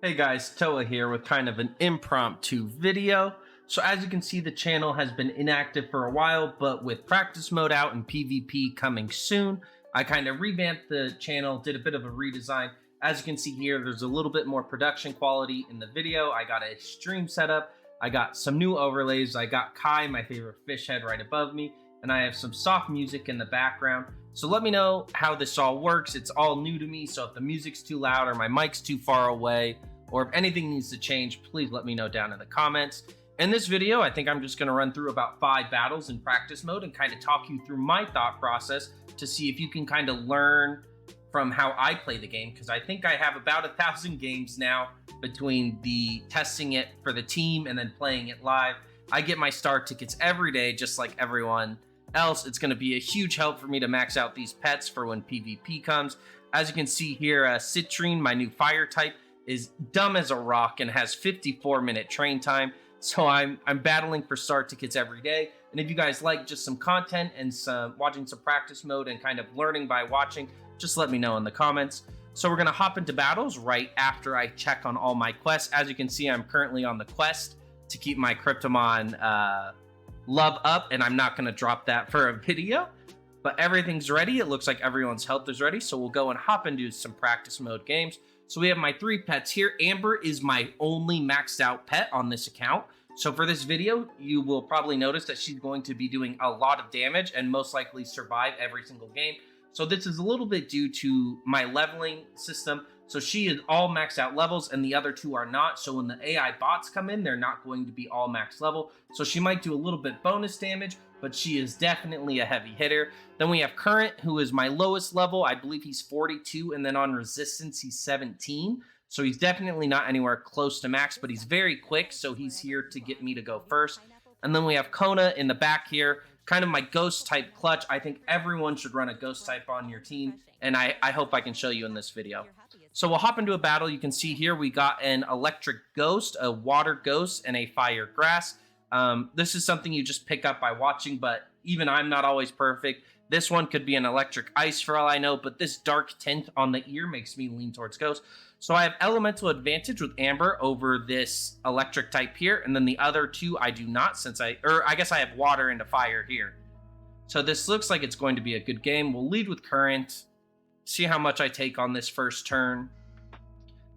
Hey guys, Toa here with kind of an impromptu video. So as you can see, the channel has been inactive for a while, but with practice mode out and PvP coming soon, I kind of revamped the channel, did a bit of a redesign. As you can see here, there's a little bit more production quality in the video. I got a stream setup, I got some new overlays, I got Kai, my favorite fish head, right above me, and I have some soft music in the background. So let me know how this all works. It's all new to me, so if the music's too loud or my mic's too far away, or if anything needs to change, please let me know down in the comments. In this video, I think I'm just going to run through about 5 battles in practice mode and kind of talk you through my thought process to see if you can kind of learn from how I play the game, because I think I have about 1,000 games now between the testing it for the team and then playing it live. I get my star tickets every day, just like everyone else. It's going to be a huge help for me to max out these pets for when PvP comes. As you can see here, Citrine, my new fire type, is dumb as a rock and has 54-minute train time. So I'm battling for star tickets every day. And if you guys like just some content and watching some practice mode and kind of learning by watching, just let me know in the comments. So we're gonna hop into battles right after I check on all my quests. As you can see, I'm currently on the quest to keep my Kryptomon love up, and I'm not gonna drop that for a video. But everything's ready. It looks like everyone's health is ready. So we'll go and hop into some practice mode games. So we have my 3 pets here. Amber is my only maxed out pet on this account. So for this video, you will probably notice that she's going to be doing a lot of damage and most likely survive every single game. So this is a little bit due to my leveling system. So she is all maxed out levels and the other 2 are not. So when the AI bots come in, they're not going to be all max level. So she might do a little bit bonus damage, but she is definitely a heavy hitter. Then we have Current, who is my lowest level. I believe he's 42, and then on resistance, he's 17. So he's definitely not anywhere close to max, but he's very quick, so he's here to get me to go first. And then we have Kona in the back here, kind of my ghost type clutch. I think everyone should run a ghost type on your team, and I hope I can show you in this video. So we'll hop into a battle. You can see here we got an electric ghost, a water ghost, and a fire grass. This is something you just pick up by watching, but even I'm not always perfect. This one could be an electric ice for all I know, but this dark tint on the ear makes me lean towards ghost. So I have elemental advantage with Amber over this electric type here, and then the other 2 I do not, since I guess I have water into fire here. So this looks like it's going to be a good game. We'll lead with Current, see how much I take on this first turn.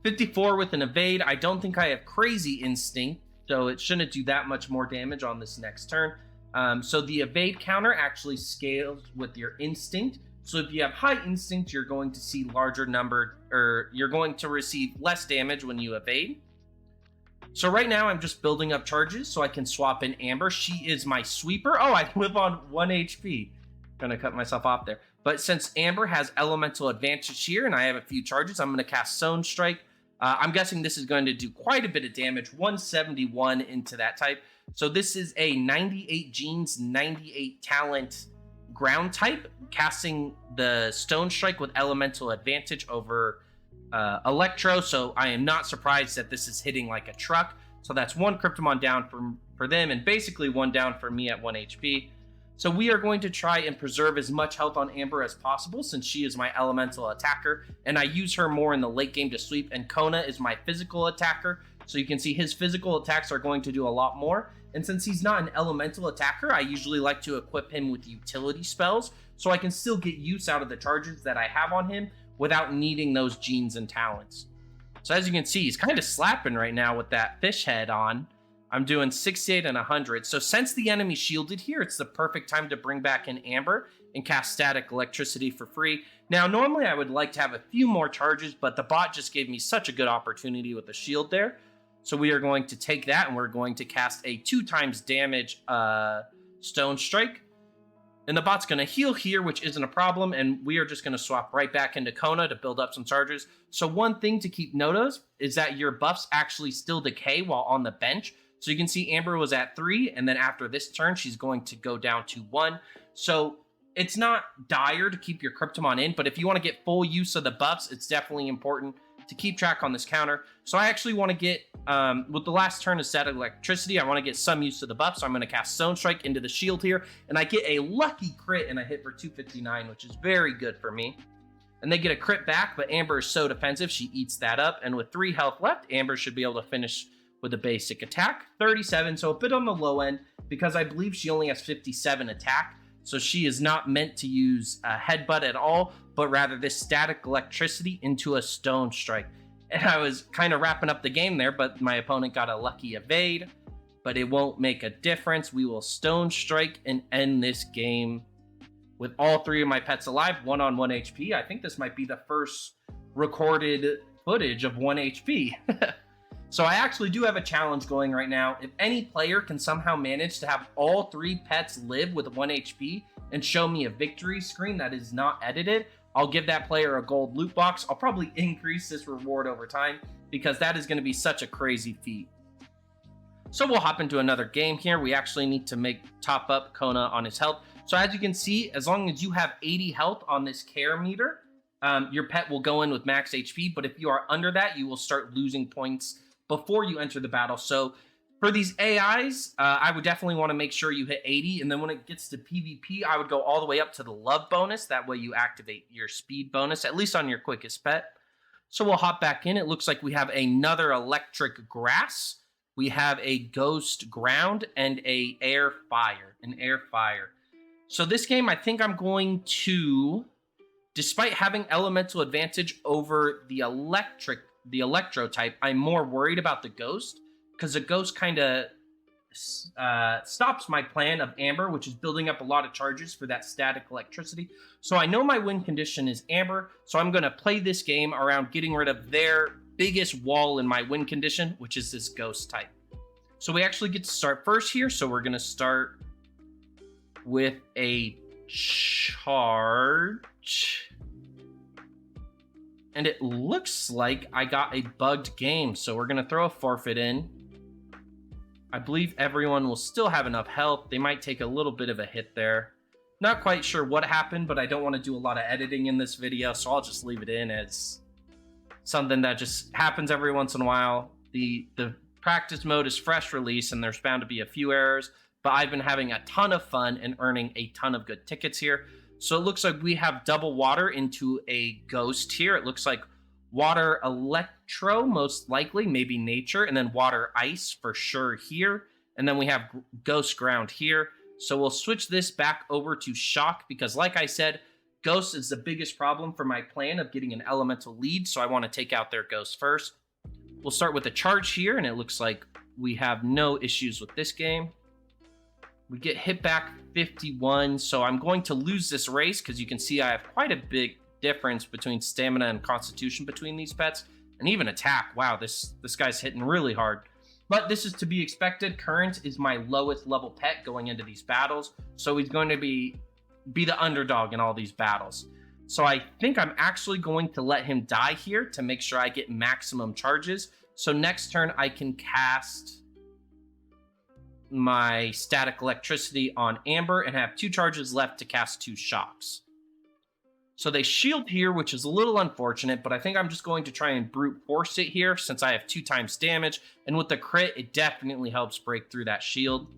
54 with an evade. I don't think I have crazy instinct, so it shouldn't do that much more damage on this next turn. So the evade counter actually scales with your instinct. So if you have high instinct, you're going to see larger number, or you're going to receive less damage when you evade. So right now I'm just building up charges so I can swap in Amber. She is my sweeper. Oh, I live on 1 HP. Gonna cut myself off there. But since Amber has elemental advantage here and I have a few charges, I'm gonna cast Stone Strike. I'm guessing this is going to do quite a bit of damage, 171 into that type. So this is a 98 genes, 98 talent ground type, casting the Stone Strike with elemental advantage over Electro. So I am not surprised that this is hitting like a truck. So that's 1 Kryptomon down for them, and basically 1 down for me at 1 HP. So we are going to try and preserve as much health on Amber as possible since she is my elemental attacker, and I use her more in the late game to sweep, and Kona is my physical attacker. So you can see his physical attacks are going to do a lot more. And since he's not an elemental attacker, I usually like to equip him with utility spells so I can still get use out of the charges that I have on him without needing those genes and talents. So as you can see, he's kind of slapping right now with that fish head on. I'm doing 68 and 100. So since the enemy shielded here, it's the perfect time to bring back in Amber and cast static electricity for free. Now, normally I would like to have a few more charges, but the bot just gave me such a good opportunity with the shield there. So we are going to take that and we're going to cast a 2 times damage Stone Strike. And the bot's going to heal here, which isn't a problem. And we are just going to swap right back into Kona to build up some charges. So one thing to keep note of is that your buffs actually still decay while on the bench. So you can see Amber was at 3, and then after this turn, she's going to go down to 1. So it's not dire to keep your Kryptomon in, but if you want to get full use of the buffs, it's definitely important to keep track on this counter. So I actually want to get, with the last turn of static electricity, I want to get some use of the buff. So I'm going to cast Stone Strike into the shield here, and I get a lucky crit, and I hit for 259, which is very good for me. And they get a crit back, but Amber is so defensive, she eats that up. And with 3 health left, Amber should be able to finish with a basic attack. 37, so a bit on the low end, because I believe she only has 57 attack. So she is not meant to use a headbutt at all, but rather this static electricity into a stone strike. And I was kind of wrapping up the game there, but my opponent got a lucky evade. But it won't make a difference. We will stone strike and end this game with all 3 of my pets alive, 1 on 1 HP. I think this might be the first recorded footage of 1 HP. So I actually do have a challenge going right now. If any player can somehow manage to have all 3 pets live with 1 HP and show me a victory screen that is not edited, I'll give that player a gold loot box. I'll probably increase this reward over time because that is going to be such a crazy feat. So we'll hop into another game here. We actually need to top up Kona on his health. So as you can see, as long as you have 80 health on this care meter, your pet will go in with max HP. But if you are under that, you will start losing points before you enter the battle. So for these AIs, I would definitely want to make sure you hit 80. And then when it gets to PvP, I would go all the way up to the love bonus. That way you activate your speed bonus, at least on your quickest pet. So we'll hop back in. It looks like we have another electric grass. We have a ghost ground and an air fire. So this game, I think I'm going to, despite having elemental advantage over the electro type, I'm more worried about the ghost because the ghost kind of stops my plan of Amber, which is building up a lot of charges for that static electricity. So I know my win condition is Amber, so I'm going to play this game around getting rid of their biggest wall in my win condition, which is this ghost type. So we actually get to start first here. So we're going to start with a charge. And it looks like I got a bugged game. So we're going to throw a forfeit in. I believe everyone will still have enough health. They might take a little bit of a hit there. Not quite sure what happened, but I don't want to do a lot of editing in this video. So I'll just leave it in as something that just happens every once in a while. The practice mode is fresh release and there's bound to be a few errors, but I've been having a ton of fun and earning a ton of good tickets here. So it looks like we have double water into a ghost here. It looks like water electro, most likely, maybe nature, and then water ice for sure here. And then we have ghost ground here. So we'll switch this back over to shock because like I said, ghost is the biggest problem for my plan of getting an elemental lead. So I want to take out their ghost first. We'll start with a charge here, and it looks like we have no issues with this game. We get hit back 51, so I'm going to lose this race because you can see I have quite a big difference between stamina and constitution between these pets, and even attack. Wow, this guy's hitting really hard. But this is to be expected. Current is my lowest level pet going into these battles, so he's going to be the underdog in all these battles. So I think I'm actually going to let him die here to make sure I get maximum charges. So next turn I can cast my static electricity on Amber and have 2 charges left to cast 2 shocks. So they shield here, which is a little unfortunate, but I think I'm just going to try and brute force it here since I have 2 times damage. And with the crit, it definitely helps break through that shield.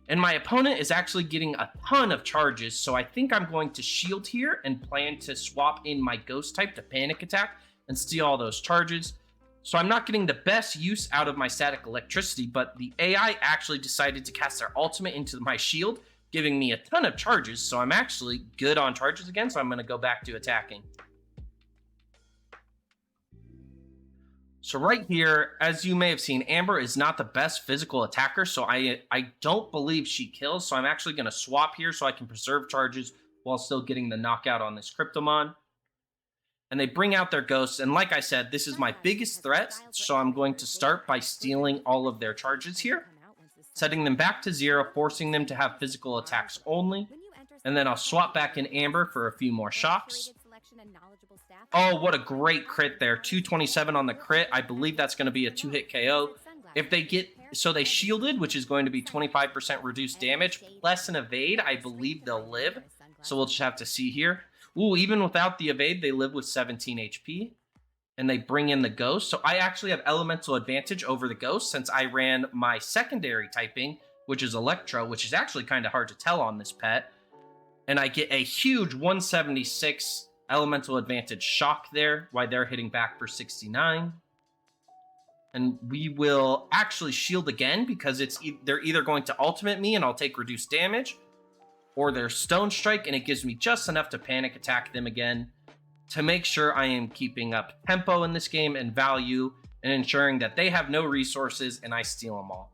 And my opponent is actually getting a ton of charges, so I think I'm going to shield here and plan to swap in my ghost type to panic attack and steal all those charges. So I'm not getting the best use out of my static electricity, but the AI actually decided to cast their ultimate into my shield, giving me a ton of charges, so I'm actually good on charges again, so I'm going to go back to attacking. So right here, as you may have seen, Amber is not the best physical attacker, so I don't believe she kills, so I'm actually going to swap here so I can preserve charges while still getting the knockout on this Kryptomon. And they bring out their ghosts, and like I said, this is my biggest threat, so I'm going to start by stealing all of their charges here, setting them back to 0, forcing them to have physical attacks only, and then I'll swap back in Amber for a few more shocks. Oh, what a great crit there. 227 on the crit. I believe that's going to be a 2-hit KO. If they get... So they shielded, which is going to be 25% reduced damage, plus an evade. I believe they'll live. So we'll just have to see here. Ooh, even without the evade, they live with 17 HP. And they bring in the ghost. So I actually have elemental advantage over the ghost since I ran my secondary typing, which is electro, which is actually kind of hard to tell on this pet. And I get a huge 176 elemental advantage shock there while they're hitting back for 69. And we will actually shield again because they're either going to ultimate me and I'll take reduced damage, or their stone strike and it gives me just enough to panic attack them again to make sure I am keeping up tempo in this game and value and ensuring that they have no resources and I steal them all.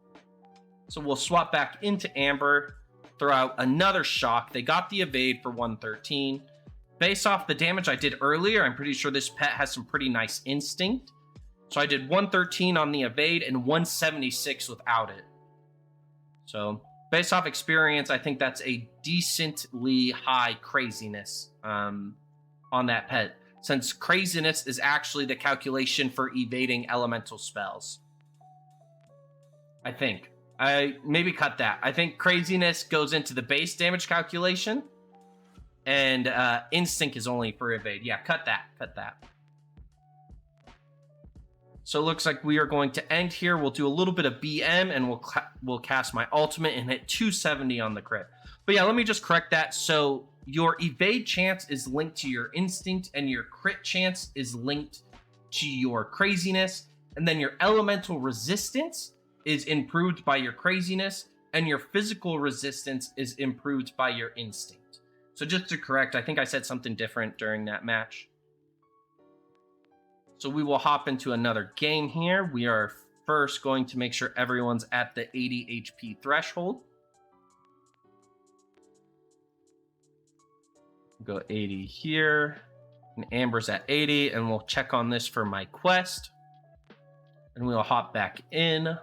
So we'll swap back into Amber, throw out another shock. They got the evade for 113. Based off the damage I did earlier, I'm pretty sure this pet has some pretty nice instinct. So I did 113 on the evade and 176 without it. So based off experience, I think that's a decently high craziness on that pet, since craziness is actually the calculation for evading elemental spells. I think. I maybe cut that. I think craziness goes into the base damage calculation, and instinct is only for evade. Yeah, cut that. So it looks like we are going to end here. We'll do a little bit of BM, and we'll cast my ultimate and hit 270 on the crit. But yeah, let me just correct that. So your evade chance is linked to your instinct, and your crit chance is linked to your craziness. And then your elemental resistance is improved by your craziness, and your physical resistance is improved by your instinct. So just to correct, I think I said something different during that match. So we will hop into another game here. We are first going to make sure everyone's at the 80 HP threshold. Go 80 here, and Amber's at 80, and we'll check on this for my quest. And we'll hop back in.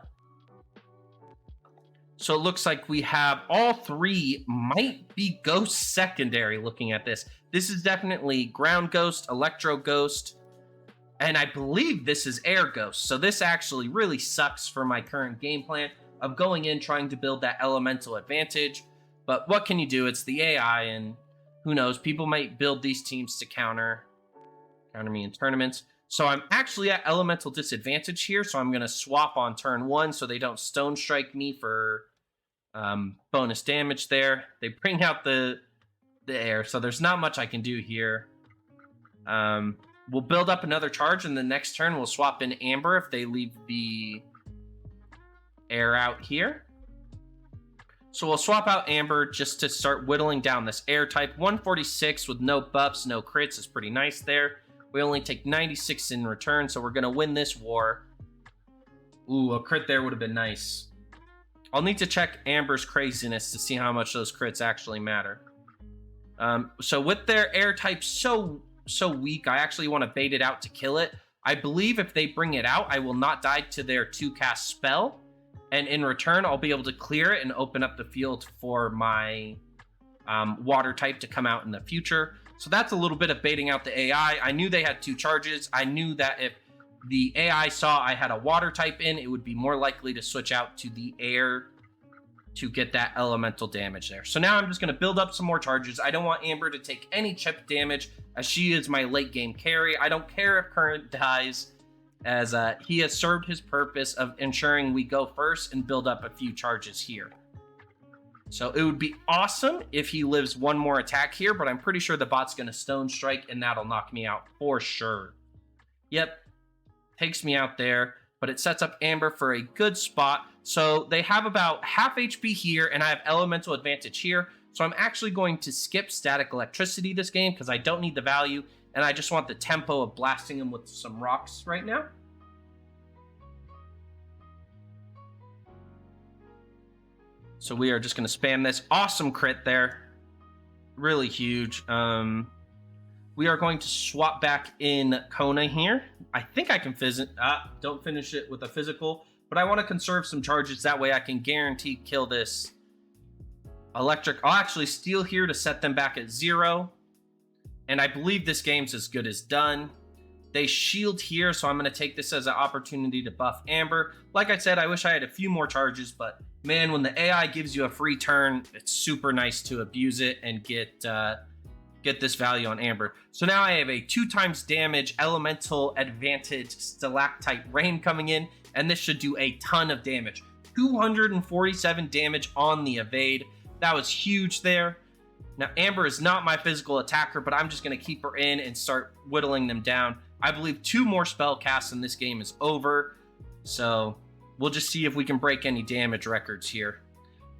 So it looks like we have all three might be ghost secondary looking at this. This is definitely ground ghost, electro ghost, and I believe this is air ghost. So this actually really sucks for my current game plan of going in trying to build that elemental advantage. But what can you do? It's the AI, and who knows? People might build these teams to counter me in tournaments. So I'm actually at elemental disadvantage here. So I'm going to swap on turn 1 so they don't stone strike me for bonus damage there. They bring out the air, so there's not much I can do here. We'll build up another charge, and the next turn we'll swap in Amber if they leave the air out here. So we'll swap out Amber just to start whittling down this air type. 146 with no buffs, no crits is pretty nice there. We only take 96 in return, so we're going to win this war. Ooh, a crit there would have been nice. I'll need to check Amber's craziness to see how much those crits actually matter. So with their air type so weak, I actually want to bait it out to kill it. I believe if they bring it out, I will not die to their 2-cast spell. And in return, I'll be able to clear it and open up the field for my water type to come out in the future. So that's a little bit of baiting out the AI. I knew they had 2 charges. I knew that if the AI saw I had a water type in, it would be more likely to switch out to the air to get that elemental damage there. So now I'm just going to build up some more charges. I don't want Amber to take any chip damage, as she is my late game carry. I don't care if Current dies, as he has served his purpose of ensuring we go first and build up a few charges here. So it would be awesome if he lives one more attack here, but I'm pretty sure the bot's going to stone strike, and that'll knock me out for sure. Yep, takes me out there, but it sets up Amber for a good spot. So they have about half HP here, and I have elemental advantage here. So I'm actually going to skip static electricity this game because I don't need the value, and I just want the tempo of blasting him with some rocks right now. So we are just going to spam this. Awesome crit there. Really huge. We are going to swap back in Kona here. I think I can don't finish it with a physical, but I want to conserve some charges. That way I can guarantee kill this electric. I'll actually steal here to set them back at 0. And I believe this game's as good as done. They shield here, so I'm going to take this as an opportunity to buff Amber. Like I said, I wish I had a few more charges, but man, when the AI gives you a free turn, it's super nice to abuse it and get this value on Amber. So now I have a 2x damage elemental advantage stalactite rain coming in, and this should do a ton of damage. 247 damage on the evade. That was huge there. Now, Amber is not my physical attacker, but I'm just going to keep her in and start whittling them down. I believe 2 more spell casts and this game is over. So we'll just see if we can break any damage records here.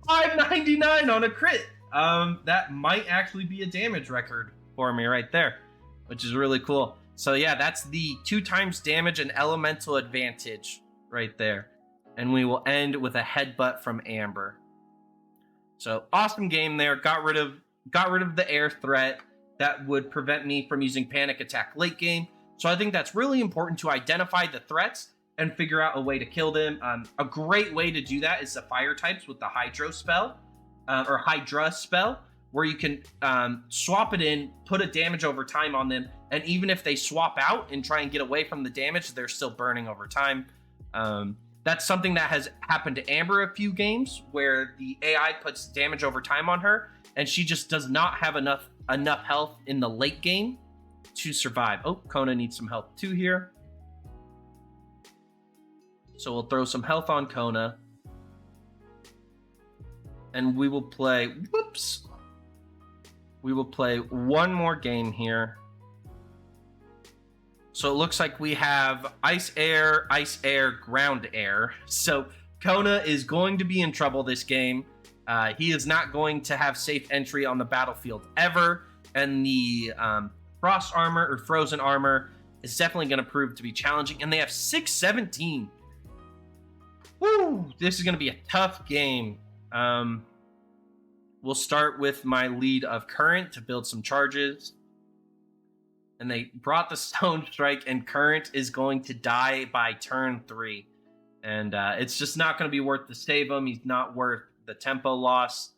599 on a crit. That might actually be a damage record for me right there, which is really cool. So yeah, that's the 2 times damage and elemental advantage right there. And we will end with a headbutt from Amber. So awesome game there. Got rid of the air threat that would prevent me from using panic attack late game. So I think that's really important to identify the threats and figure out a way to kill them. A great way to do that is the fire types with the Hydra spell, where you can swap it in, put a damage over time on them, and even if they swap out and try and get away from the damage, they're still burning over time. That's something that has happened to Amber a few games, where the AI puts damage over time on her, and she just does not have enough health in the late game to survive. Oh, Kona needs some health too here. So we'll throw some health on Kona. And we will play, we will play one more game here. So it looks like we have ice, air, ground, air. So Kona is going to be in trouble this game. He is not going to have safe entry on the battlefield ever. And the frost armor or frozen armor is definitely going to prove to be challenging. And they have 617. Woo! This is going to be a tough game. We'll start with my lead of Current to build some charges. And they brought the Stone Strike, and Current is going to die by turn 3. And it's just not going to be worth to save him. He's not worth the tempo loss.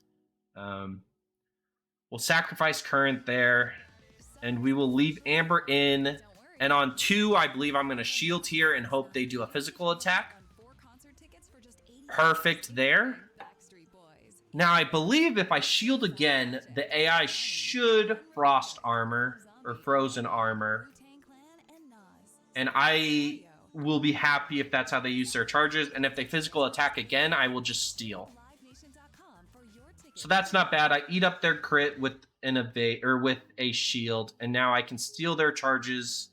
We'll sacrifice Current there. And we will leave Amber in. And on 2, I believe I'm going to shield here and hope they do a physical attack. Perfect there. Now, I believe if I shield again, the AI should frost armor or frozen armor. And I will be happy if that's how they use their charges. And if they physical attack again, I will just steal. So that's not bad. I eat up their crit with an evade or with a shield. And now I can steal their charges.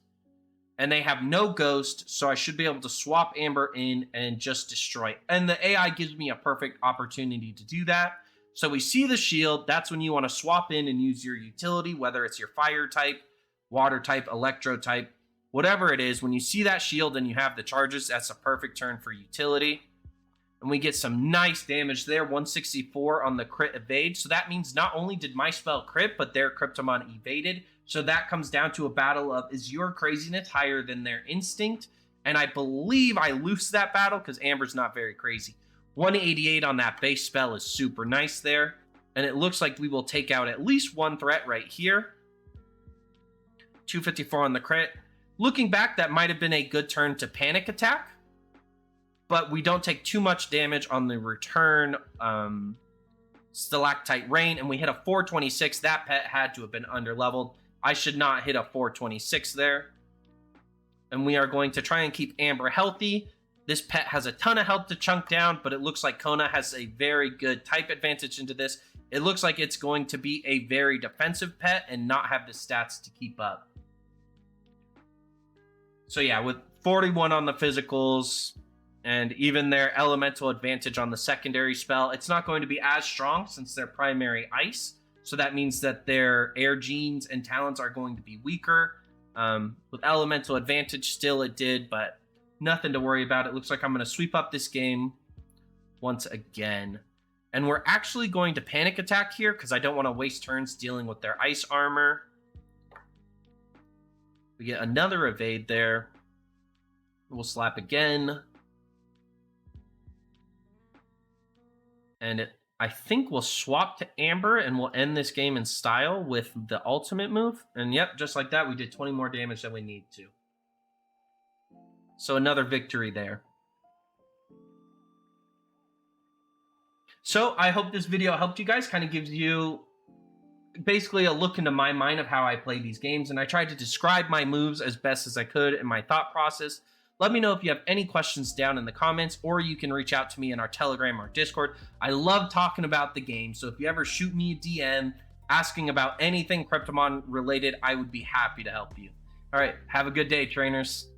And they have no ghost, so I should be able to swap Amber in and just destroy. And the AI gives me a perfect opportunity to do that. So we see the shield. That's when you want to swap in and use your utility, whether it's your fire type, water type, electro type, whatever it is. When you see that shield and you have the charges, that's a perfect turn for utility. And we get some nice damage there, 164 on the crit evade. So that means not only did my spell crit, but their Kryptomon evaded. So that comes down to a battle of, is your craziness higher than their instinct? And I believe I lost that battle because Amber's not very crazy. 188 on that base spell is super nice there. And it looks like we will take out at least one threat right here. 254 on the crit. Looking back, that might have been a good turn to panic attack. But we don't take too much damage on the return stalactite rain. And we hit a 426. That pet had to have been underleveled. I should not hit a 426 there. And we are going to try and keep Amber healthy. This pet has a ton of health to chunk down, but it looks like Kona has a very good type advantage into this. It looks like it's going to be a very defensive pet and not have the stats to keep up. So yeah, with 41 on the physicals and even their elemental advantage on the secondary spell, it's not going to be as strong since they're primary ice. So that means that their air genes and talents are going to be weaker. With elemental advantage, still it did, but nothing to worry about. It looks like I'm going to sweep up this game once again. And we're actually going to panic attack here because I don't want to waste turns dealing with their ice armor. We get another evade there. We'll slap again. And I think we'll swap to Amber and we'll end this game in style with the ultimate move. And yep, just like that, we did 20 more damage than we need to. So another victory there. So I hope this video helped you guys, kind of gives you basically a look into my mind of how I play these games. And I tried to describe my moves as best as I could in my thought process. Let me know if you have any questions down in the comments, or you can reach out to me in our Telegram or Discord. I love talking about the game, so if you ever shoot me a DM, asking about anything Kryptomon related, I would be happy to help you. All right, have a good day, trainers.